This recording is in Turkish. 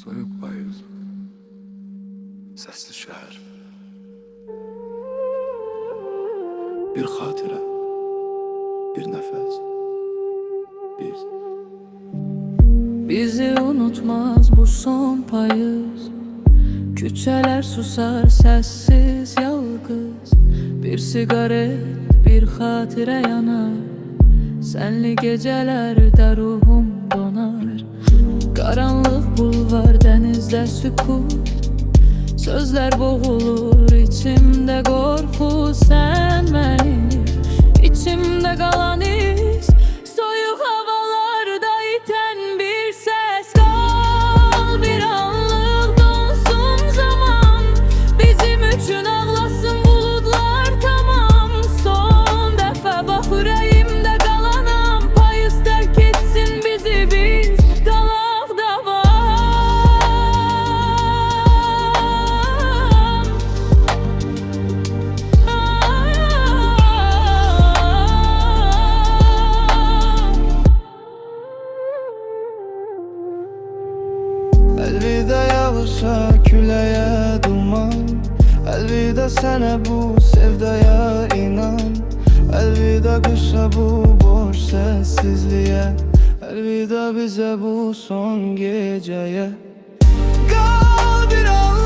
Soyuk payız, sesli şehir, bir hatire, bir nefes, biz. Bizi unutmaz bu son payız. Küçeler susar sessiz yalgız. Bir sigaret, bir hatire yanar. Senli gecelerde ruhum donar. Karanlık bulvar, denizde sükut. Sözler boğulur, içimde korku. Sen benim içimde kalan iz. Soyuk havalarda iten bir ses. Kal bir anlık, donsun zaman. Bizim için ağlasın bulutlar, tamam. Son defa bak yüreğimde kalanam. Payız terk etsin bizi, biz kalak devam. Elvida yağışa, küleye, duman. Elvida sene bu sevdaya inan. Elvida kışa, bu boş sessizliğe. Elvida bize bu son geceye. Kal bir an